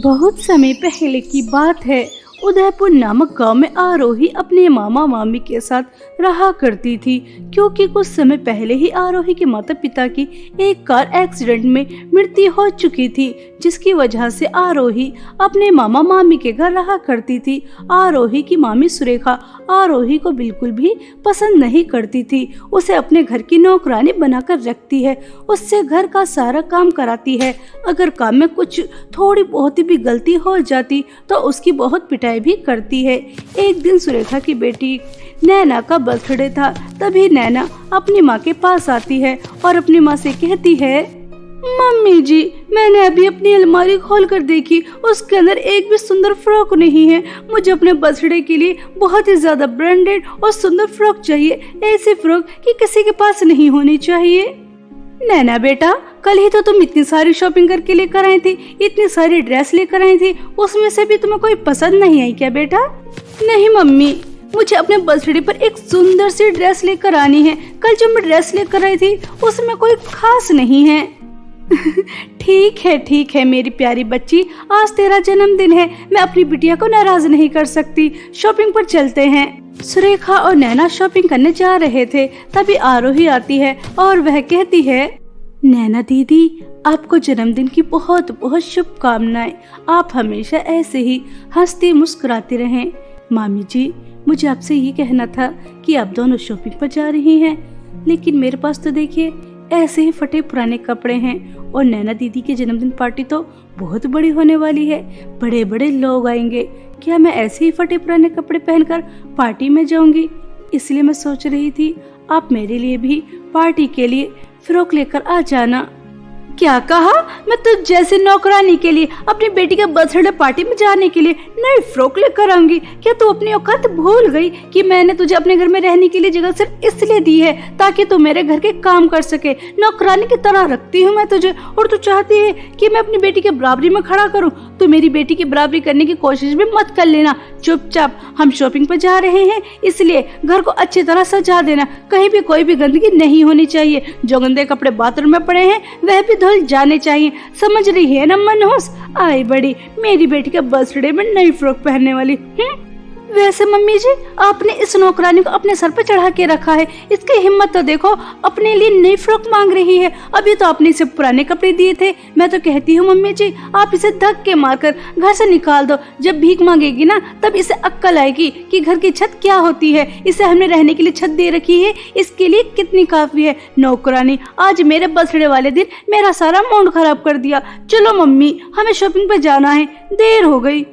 बहुत समय पहले की बात है। उदयपुर नामक गांव में आरोही अपने मामा मामी के साथ रहा करती थी, क्योंकि कुछ समय पहले ही आरोही के माता पिता की एक कार एक्सीडेंट में मृत्यु हो चुकी थी, जिसकी वजह से आरोही अपने मामा मामी के घर रहा करती थी। आरोही की मामी सुरेखा आरोही को बिल्कुल भी पसंद नहीं करती थी। उसे अपने घर की नौकरानी बनाकर रखती है, उससे घर का सारा काम कराती है। अगर काम में कुछ थोड़ी बहुत भी गलती हो जाती तो उसकी बहुत पिटाई भी करती है। एक दिन सुरेखा की बेटी नैना का बर्थडे था, तभी नैना अपनी माँ के पास आती है और अपनी माँ से कहती है, मम्मी जी, मैंने अभी अपनी अलमारी खोल कर देखी, उसके अंदर एक भी सुंदर फ्रॉक नहीं है। मुझे अपने बर्थडे के लिए बहुत ही ज्यादा ब्रांडेड और सुंदर फ्रॉक चाहिए, ऐसी फ्रॉक कि किसी के पास नहीं होनी चाहिए। नैना बेटा, कल ही तो तुम इतनी सारी शॉपिंग करके लेकर आई थी, इतनी सारी ड्रेस लेकर आई थी, उसमें से भी तुम्हें कोई पसंद नहीं आई क्या बेटा? नहीं मम्मी, मुझे अपने बर्थडे पर एक सुंदर सी ड्रेस लेकर आनी है। कल जो मैं ड्रेस लेकर आई थी उसमें कोई खास नहीं है। ठीक है मेरी प्यारी बच्ची, आज तेरा जन्मदिन है, मैं अपनी बिटिया को नाराज नहीं कर सकती। शॉपिंग पर चलते हैं। सुरेखा और नैना शॉपिंग करने जा रहे थे, तभी आरोही आती है और वह कहती है, नैना दीदी, आपको जन्मदिन की बहुत बहुत शुभकामनाएं। आप हमेशा ऐसे ही हंसती मुस्कुराती रहें। मामी जी, मुझे आपसे ये कहना था कि आप दोनों शॉपिंग पर जा रही हैं, लेकिन मेरे पास तो देखिए ऐसे ही फटे पुराने कपड़े हैं, और नैना दीदी की जन्मदिन पार्टी तो बहुत बड़ी होने वाली है, बड़े बड़े लोग आएंगे। क्या मैं ऐसे ही फटे पुराने कपड़े पहनकर पार्टी में जाऊंगी? इसलिए मैं सोच रही थी आप मेरे लिए भी पार्टी के लिए फ्रॉक लेकर आ जाना। क्या कहा? मैं तो जैसे नौकरानी के लिए अपनी बेटी के बर्थडे पार्टी में जाने के लिए नई फ्रॉक लेकर आऊंगी? क्या तू अपनी औकात भूल गई कि मैंने तुझे अपने घर में रहने के लिए जगह सिर्फ इसलिए दी है ताकि तू मेरे घर के काम कर सके? नौकरानी की तरह रखती हूँ मैं तुझे, और तू चाहती है कि मैं अपनी बेटी के बराबरी में खड़ा करूँ? तू मेरी बेटी की बराबरी करने की कोशिश भी मत कर लेना। चुपचाप, हम शॉपिंग पर जा रहे हैं, इसलिए घर को अच्छी तरह सजा देना। कहीं भी कोई भी गंदगी नहीं होनी चाहिए। जो गंदे कपड़े बाथरूम में पड़े हैं वह भी धुल जाने चाहिए। समझ रही है ना मनहूस? आई बड़ी मेरी बेटी के बर्थडे में नई फ्रॉक पहनने वाली। वैसे मम्मी जी, आपने इस नौकरानी को अपने सर पे चढ़ा के रखा है, इसकी हिम्मत तो देखो, अपने लिए नई फ्रॉक मांग रही है। अभी तो आपने इसे पुराने कपड़े दिए थे। मैं तो कहती हूँ मम्मी जी, आप इसे धक्के मारकर घर से निकाल दो। जब भीख मांगेगी ना, तब इसे अक्ल आएगी कि घर की छत क्या होती है। इसे हमने रहने के लिए छत दे रखी है, इसके लिए कितनी काफी है। नौकरानी आज मेरे बर्थडे वाले दिन मेरा सारा मूड खराब कर दिया। चलो मम्मी, हमें शॉपिंग पे जाना है, देर हो गई।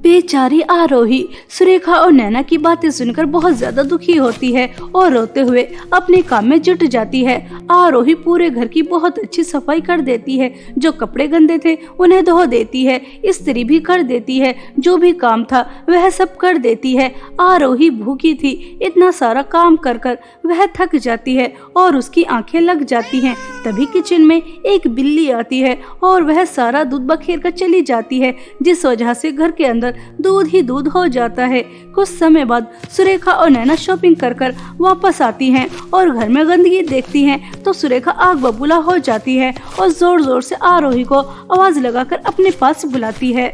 बेचारी आरोही सुरेखा और नैना की बातें सुनकर बहुत ज्यादा दुखी होती है और रोते हुए अपने काम में जुट जाती है। आरोही पूरे घर की बहुत अच्छी सफाई कर देती है। जो कपड़े गंदे थे उन्हें धो देती है, इस्त्री भी कर देती है, जो भी काम था वह सब कर देती है। आरोही भूखी थी, इतना सारा काम कर कर वह थक जाती है और उसकी आंखें लग जाती हैं। तभी किचन में एक बिल्ली आती है और वह सारा दूध बखेर कर चली जाती है, जिस वजह से घर के अंदर दूध ही दूध हो जाता है। कुछ समय बाद सुरेखा और नैना शॉपिंग कर कर वापस आती हैं और घर में गंदगी देखती हैं तो सुरेखा आग बबूला हो जाती है और जोर जोर से आरोही को आवाज लगाकर अपने पास बुलाती है।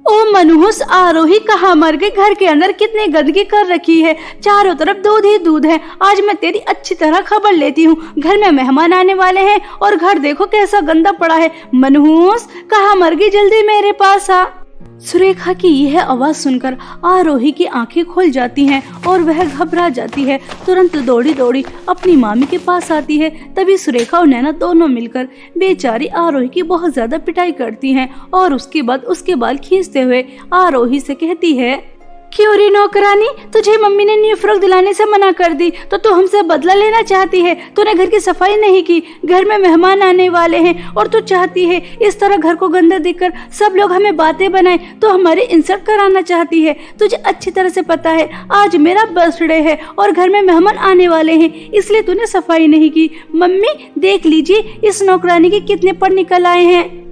ओ मनहूस आरोही, कहाँ मर गई? घर के अंदर कितनी गंदगी कर रखी है, चारों तरफ दूध ही दूध है। आज मैं तेरी अच्छी तरह खबर लेती हूँ। घर में मेहमान आने वाले हैं और घर देखो कैसा गंदा पड़ा है। मनहूस, कहाँ मर गई? जल्दी मेरे पास आ। सुरेखा की यह आवाज सुनकर आरोही की आंखें खुल जाती हैं और वह घबरा जाती है। तुरंत दौड़ी दौड़ी अपनी मामी के पास आती है। तभी सुरेखा और नैना दोनों मिलकर बेचारी आरोही की बहुत ज्यादा पिटाई करती हैं और उसके बाद उसके बाल खींचते हुए आरोही से कहती है, क्यों रे नौकरानी, तुझे मम्मी ने न्यू फ्रॉक दिलाने से मना कर दी तो तू हमसे बदला लेना चाहती है? तूने घर की सफाई नहीं की, घर में मेहमान आने वाले हैं और तू चाहती है इस तरह घर को गंदा देखकर सब लोग हमें बातें बनाए, तो हमारे इंसल्ट कराना चाहती है। तुझे अच्छी तरह से पता है आज मेरा बर्थडे है और घर में मेहमान आने वाले हैं, इसलिए तूने सफाई नहीं की। मम्मी देख लीजिए इस नौकरानी के कितने पर निकल आए हैं।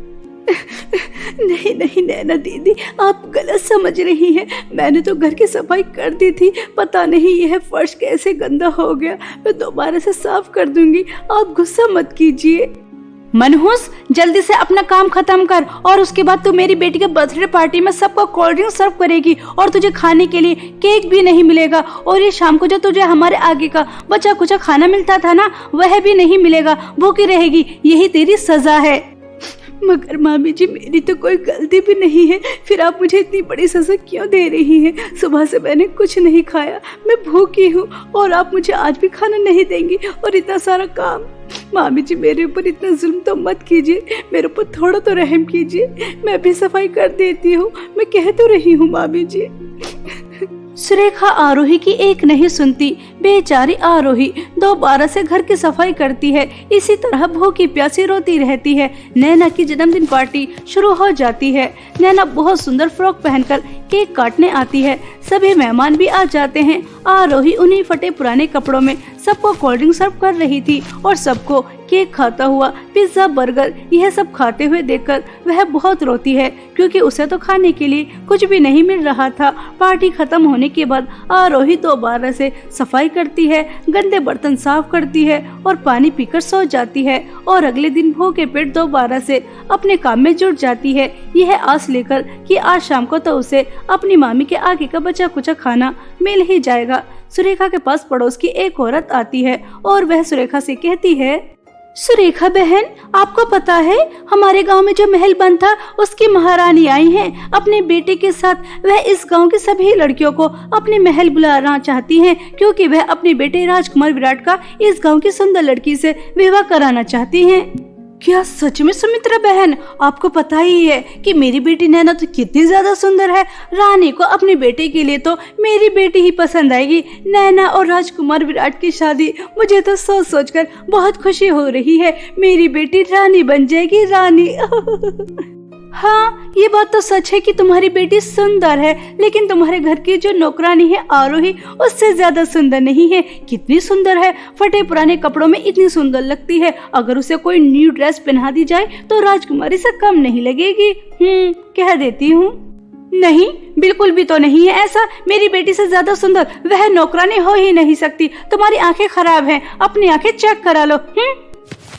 नहीं नहीं नैना दीदी, आप गलत समझ रही हैं। मैंने तो घर की सफाई कर दी थी, पता नहीं यह फर्श कैसे गंदा हो गया। मैं दोबारा से साफ कर दूंगी, आप गुस्सा मत कीजिए। मनहूस, जल्दी से अपना काम खत्म कर और उसके बाद तू मेरी बेटी के बर्थडे पार्टी में सबको कोल्ड ड्रिंक सर्व करेगी और तुझे खाने के लिए केक भी नहीं मिलेगा। और ये शाम को जो तुझे हमारे आगे का बचा कुचा खाना मिलता था ना, वह भी नहीं मिलेगा, भूखी रहेगी, यही तेरी सजा है। मगर मामी जी, मेरी तो कोई गलती भी नहीं है, फिर आप मुझे इतनी बड़ी सजा क्यों दे रही हैं? सुबह से मैंने कुछ नहीं खाया, मैं भूखी हूँ और आप मुझे आज भी खाना नहीं देंगी और इतना सारा काम। मामी जी, मेरे ऊपर इतना जुल्म तो मत कीजिए, मेरे ऊपर थोड़ा तो रहम कीजिए, मैं भी सफाई कर देती हूँ, मैं कह तो रही हूँ मामी जी। सुरेखा आरोही की एक नहीं सुनती। बेचारी आरोही दोबारा से घर की सफाई करती है, इसी तरह भूखी प्यासी रोती रहती है। नैना की जन्मदिन पार्टी शुरू हो जाती है। नैना बहुत सुंदर फ्रॉक पहनकर केक काटने आती है। सभी मेहमान भी आ जाते हैं। आरोही उन्हीं फटे पुराने कपड़ों में सबको कोल्ड ड्रिंक सर्व कर रही थी और सबको केक खाता हुआ, पिज्जा, बर्गर यह सब खाते हुए देखकर वह बहुत रोती है, क्योंकि उसे तो खाने के लिए कुछ भी नहीं मिल रहा था। पार्टी खत्म होने के बाद आरोही दोबारा से सफाई करती है, गंदे बर्तन साफ करती है और पानी पीकर सो जाती है और अगले दिन भूखे पेट दोबारा से अपने काम में जुट जाती है, यह आस लेकर कि आज शाम को तो उसे अपनी मामी के आगे का बचा कुचा खाना मिल ही जाएगा। सुरेखा के पास पड़ोस की एक औरत आती है और वह सुरेखा से कहती है, सुरेखा बहन, आपको पता है हमारे गांव में जो महल बन था उसकी महारानी आई हैं अपने बेटे के साथ। वह इस गांव की सभी लड़कियों को अपने महल बुलाना चाहती हैं, क्योंकि वह अपने बेटे राजकुमार विराट का इस गांव की सुंदर लड़की से विवाह कराना चाहती हैं। क्या सच में सुमित्रा बहन? आपको पता ही है कि मेरी बेटी नैना तो कितनी ज्यादा सुंदर है। रानी को अपने बेटे के लिए तो मेरी बेटी ही पसंद आएगी। नैना और राजकुमार विराट की शादी मुझे तो सोच सोचकर बहुत खुशी हो रही है। मेरी बेटी रानी बन जाएगी, रानी। हाँ, ये बात तो सच है कि तुम्हारी बेटी सुंदर है, लेकिन तुम्हारे घर की जो नौकरानी है आरोही, उससे ज्यादा सुंदर नहीं है। कितनी सुंदर है, फटे पुराने कपड़ों में इतनी सुंदर लगती है। अगर उसे कोई न्यू ड्रेस पहना दी जाए तो राजकुमारी से कम नहीं लगेगी। कह देती हूँ। नहीं, बिल्कुल भी तो नहीं है ऐसा। मेरी बेटी से ज्यादा सुंदर वह नौकरानी हो ही नहीं सकती। तुम्हारी आंखें खराब हैं, अपनी आंखें चेक करा लो।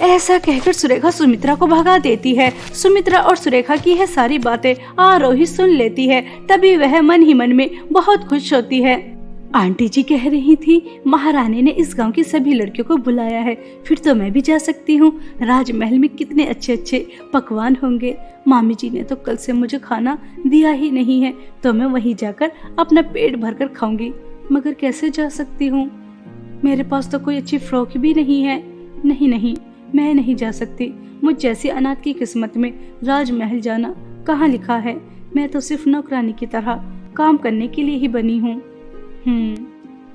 ऐसा कहकर सुरेखा सुमित्रा को भगा देती है। सुमित्रा और सुरेखा की है सारी बातें आरोही सुन लेती है। तभी वह मन ही मन में बहुत खुश होती है। आंटी जी कह रही थी महारानी ने इस गांव की सभी लड़कियों को बुलाया है, फिर तो मैं भी जा सकती हूँ। राजमहल में कितने अच्छे अच्छे पकवान होंगे। मामी जी ने तो कल से मुझे खाना दिया ही नहीं है, तो मैं वहीं जाकर अपना पेट भरकर खाऊंगी। मगर कैसे जा सकती हूँ? मेरे पास तो कोई अच्छी फ्रॉक भी नहीं है। नहीं, मैं नहीं जा सकती। मुझ जैसी अनाथ की किस्मत में राजमहल जाना कहाँ लिखा है। मैं तो सिर्फ नौकरानी की तरह काम करने के लिए ही बनी हूँ।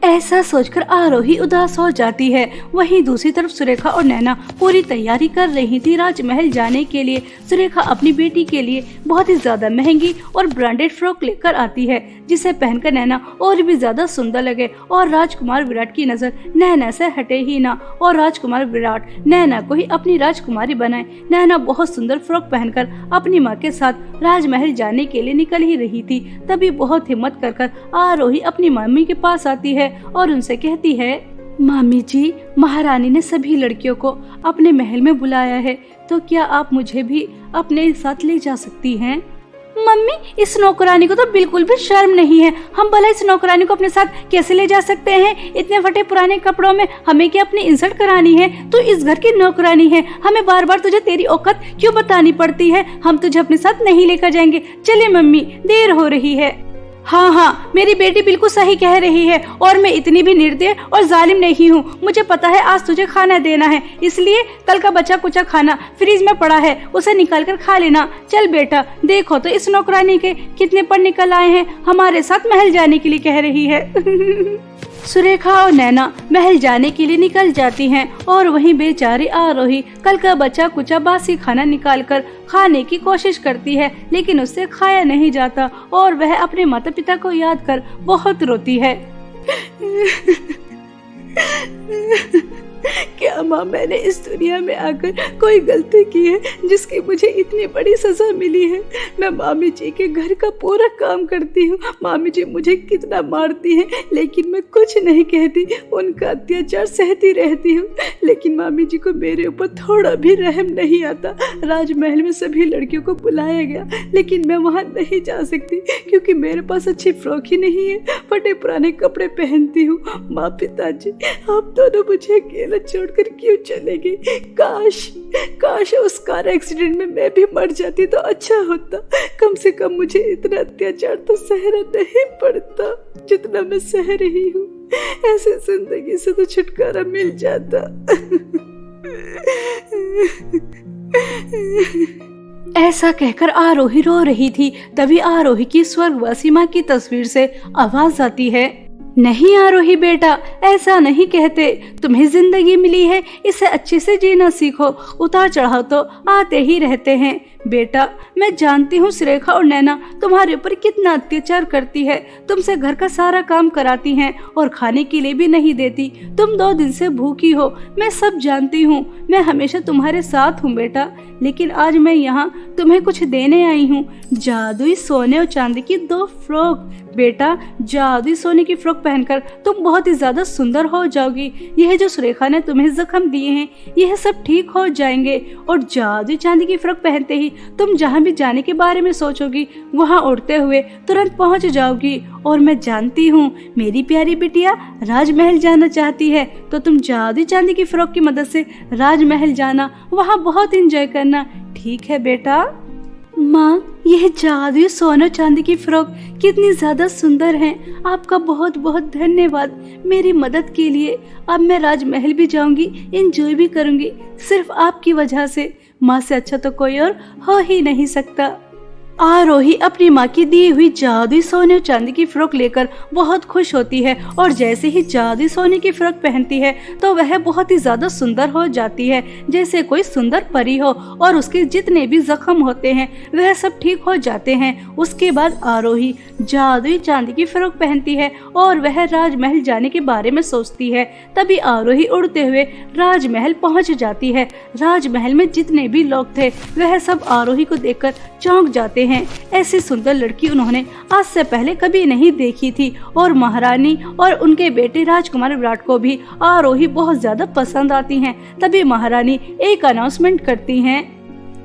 ऐसा सोचकर आरोही उदास हो जाती है। वहीं दूसरी तरफ सुरेखा और नैना पूरी तैयारी कर रही थी राजमहल जाने के लिए। सुरेखा अपनी बेटी के लिए बहुत ही ज्यादा महंगी और ब्रांडेड फ्रॉक लेकर आती है, जिसे पहनकर नैना और भी ज्यादा सुंदर लगे और राजकुमार विराट की नजर नैना से हटे ही ना और राजकुमार विराट नैना को ही अपनी राजकुमारी बनाए। नैना बहुत सुंदर फ्रॉक पहनकर अपनी माँ के साथ राजमहल जाने के लिए निकल ही रही थी। तभी बहुत हिम्मत कर आरोही अपनी मम्मी के पास आती है और उनसे कहती है, मामी जी, महारानी ने सभी लड़कियों को अपने महल में बुलाया है, तो क्या आप मुझे भी अपने साथ ले जा सकती हैं? मम्मी, इस नौकरानी को तो बिल्कुल भी शर्म नहीं है। हम भला इस नौकरानी को अपने साथ कैसे ले जा सकते हैं? इतने फटे पुराने कपड़ों में हमें क्या अपनी इंसल्ट करानी है? तू इस घर की नौकरानी है, हमें बार बार तुझे तेरी औकात क्यों बतानी पड़ती है? हम तुझे अपने साथ नहीं लेकर जाएंगे। चले मम्मी, देर हो रही है। हाँ, मेरी बेटी बिल्कुल सही कह रही है और मैं इतनी भी निर्दय और जालिम नहीं हूँ। मुझे पता है आज तुझे खाना देना है, इसलिए कल का बचा कुचा खाना फ्रिज में पड़ा है, उसे निकाल कर खा लेना। चल बेटा, देखो तो इस नौकरानी के कितने पर निकल आए हैं, हमारे साथ महल जाने के लिए कह रही है। सुरेखा और नैना महल जाने के लिए निकल जाती हैं और वहीं बेचारी आरोही कल का बचा कुचा बासी खाना निकालकर खाने की कोशिश करती है, लेकिन उससे खाया नहीं जाता और वह अपने माता पिता को याद कर बहुत रोती है। क्या माँ मैंने इस दुनिया में आकर कोई गलती की है जिसकी मुझे इतनी बड़ी सजा मिली है? मैं मामी जी के घर का पूरा काम करती हूँ, मामी जी मुझे कितना मारती हैं लेकिन मैं कुछ नहीं कहती, उनका अत्याचार सहती रहती हूँ। लेकिन मामी जी को मेरे ऊपर थोड़ा भी रहम नहीं आता। राजमहल में सभी लड़कियों को बुलाया गया लेकिन मैं वहाँ नहीं जा सकती क्योंकि मेरे पास अच्छी फ्रॉक ही नहीं है, फटे पुराने कपड़े पहनती हूँ। माँ पिताजी आप दोनों मुझे अकेला छोड़कर क्यों चले गए? काश उस कार एक्सीडेंट में मैं भी मर जाती तो अच्छा होता। कम से कम मुझे इतना अत्याचार तो सहना नहीं पड़ता जितना मैं सह रही हूँ। ऐसे जिंदगी से तो छुटकारा मिल जाता। ऐसा कहकर आरोही रो रही थी। तभी आरोही की स्वर्गवासी माँ की तस्वीर से आवाज आती है, नहीं आरोही बेटा, ऐसा नहीं कहते। तुम्हें जिंदगी मिली है, इसे अच्छे से जीना सीखो। उतार चढ़ाव तो आते ही रहते हैं बेटा। मैं जानती हूँ सुरेखा और नैना तुम्हारे ऊपर कितना अत्याचार करती है, तुमसे घर का सारा काम कराती हैं और खाने के लिए भी नहीं देती। तुम 2 दिन से भूखी हो, मैं सब जानती हूँ। मैं हमेशा तुम्हारे साथ हूँ बेटा, लेकिन आज मैं यहाँ तुम्हें कुछ देने आई हूँ। जादुई सोने और चांदी की 2 फ्रॉक। बेटा, जादुई सोने की फ्रॉक पहनकर तुम बहुत ही ज्यादा सुंदर हो जाओगी। यह जो सुरेखा ने तुम्हें जख्म दिए हैं यह सब ठीक हो जाएंगे और जादुई चांदी की फ्रॉक पहनते ही तुम जहाँ भी जाने के बारे में सोचोगी वहाँ उड़ते हुए तुरंत पहुँच जाओगी। और मैं जानती हूँ मेरी प्यारी बिटिया राजमहल जाना चाहती है तो तुम जादुई चांदी की फ्रॉक की मदद से राजमहल जाना, वहाँ बहुत एंजॉय करना। ठीक है बेटा? माँ, यह जादुई सोने चांदी की फ्रॉक कितनी ज्यादा सुंदर है। आपका बहुत बहुत धन्यवाद मेरी मदद के लिए। अब मैं राजमहल भी जाऊंगी, एंजॉय भी करूंगी, सिर्फ आपकी वजह से। माँ से अच्छा तो कोई और हो ही नहीं सकता। आरोही अपनी माँ की दी हुई जादुई सोने और चांदी की फ्रॉक लेकर बहुत खुश होती है और जैसे ही जादुई सोने की फ्रॉक पहनती है तो वह बहुत ही ज्यादा सुंदर हो जाती है, जैसे कोई सुंदर परी हो। और उसके जितने भी जख्म होते हैं वह सब ठीक हो जाते हैं। उसके बाद आरोही जादुई चांदी की फ्रॉक पहनती है और वह राजमहल जाने के बारे में सोचती है। तभी आरोही उड़ते हुए राजमहल पहुँच जाती है। राजमहल में जितने भी लोग थे वह सब आरोही को देखकर चौंक जाते हैं। ऐसी सुंदर लड़की उन्होंने आज से पहले कभी नहीं देखी थी और महारानी और उनके बेटे राजकुमार विराट को भी आरोही बहुत ज्यादा पसंद आती हैं। तभी महारानी एक अनाउंसमेंट करती हैं,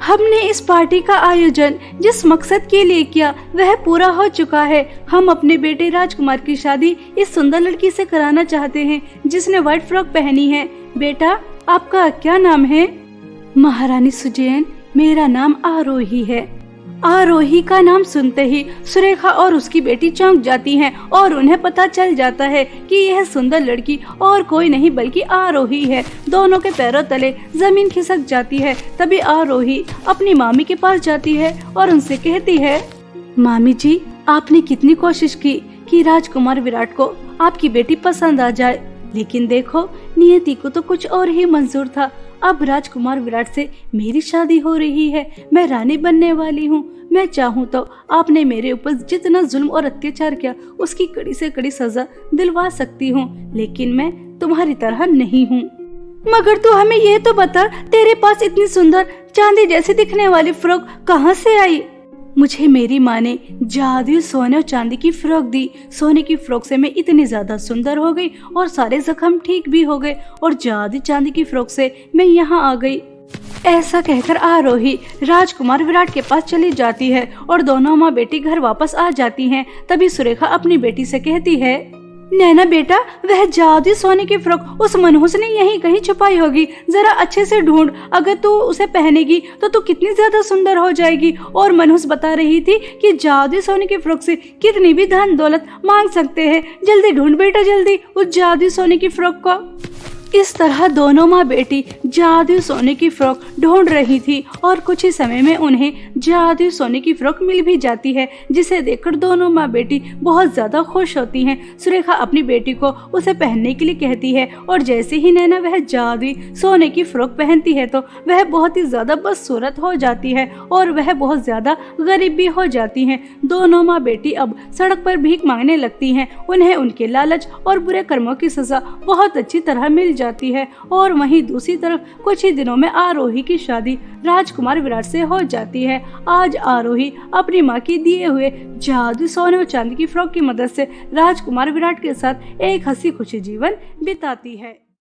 हमने इस पार्टी का आयोजन जिस मकसद के लिए किया वह पूरा हो चुका है। हम अपने बेटे राजकुमार की शादी इस सुंदर लड़की से कराना चाहते हैं जिसने व्हाइट फ्रॉक पहनी है। बेटा, आपका क्या नाम है? महारानी सुजैन, मेरा नाम आरोही है। आरोही का नाम सुनते ही सुरेखा और उसकी बेटी चौंक जाती हैं और उन्हें पता चल जाता है कि यह सुंदर लड़की और कोई नहीं बल्कि आरोही है। दोनों के पैरों तले जमीन खिसक जाती है। तभी आरोही अपनी मामी के पास जाती है और उनसे कहती है, मामी जी, आपने कितनी कोशिश की कि राजकुमार विराट को आपकी बेटी पसंद आ जाए, लेकिन देखो नियति को तो कुछ और ही मंजूर था। अब राजकुमार विराट से मेरी शादी हो रही है, मैं रानी बनने वाली हूँ। मैं चाहूँ तो आपने मेरे ऊपर जितना जुल्म और अत्याचार किया उसकी कड़ी से कड़ी सजा दिलवा सकती हूँ, लेकिन मैं तुम्हारी तरह नहीं हूँ। मगर तू हमें ये तो बता, तेरे पास इतनी सुंदर चांदी जैसी दिखने वाली फ्रॉक कहाँ से आई? मुझे मेरी माँ ने जादुई सोने और चांदी की फ्रॉक दी। सोने की फ्रॉक से मैं इतनी ज्यादा सुंदर हो गई और सारे जख्म ठीक भी हो गए और जादुई चांदी की फ्रॉक से मैं यहाँ आ गई। ऐसा कहकर आरोही राजकुमार विराट के पास चली जाती है और दोनों माँ बेटी घर वापस आ जाती हैं। तभी सुरेखा अपनी बेटी से कहती है, नैना बेटा, वह जादुई सोने की फ्रॉक उस मनहूस ने यहीं कहीं छुपाई होगी, जरा अच्छे से ढूंढ। अगर तू उसे पहनेगी तो तू कितनी ज्यादा सुंदर हो जाएगी। और मनहूस बता रही थी कि जादुई सोने की फ्रॉक से कितनी भी धन दौलत मांग सकते हैं। जल्दी ढूंढ बेटा, जल्दी उस जादुई सोने की फ्रॉक को। इस तरह दोनों माँ बेटी जादुई सोने की फ्रॉक ढूंढ रही थी और कुछ ही समय में उन्हें जादुई सोने की फ्रॉक मिल भी जाती है, जिसे देखकर दोनों माँ बेटी बहुत ज्यादा खुश होती हैं। सुरेखा अपनी बेटी को उसे पहनने के लिए कहती है और जैसे ही नैना वह जादुई सोने की फ्रॉक पहनती है तो वह बहुत ही ज्यादा बदसूरत हो जाती है और वह बहुत ज्यादा गरीब भी हो जाती हैं। दोनों माँ बेटी अब सड़क पर भीख मांगने लगती हैं। उन्हें उनके लालच और बुरे कर्मों की सजा बहुत अच्छी तरह मिल जाती है। और वहीं दूसरी तरफ कुछ ही दिनों में आरोही की शादी राजकुमार विराट से हो जाती है। आज आरोही अपनी माँ की दिए हुए जादू सोने और चांदी की फ्रॉक की मदद से राजकुमार विराट के साथ एक हंसी खुशी जीवन बिताती है।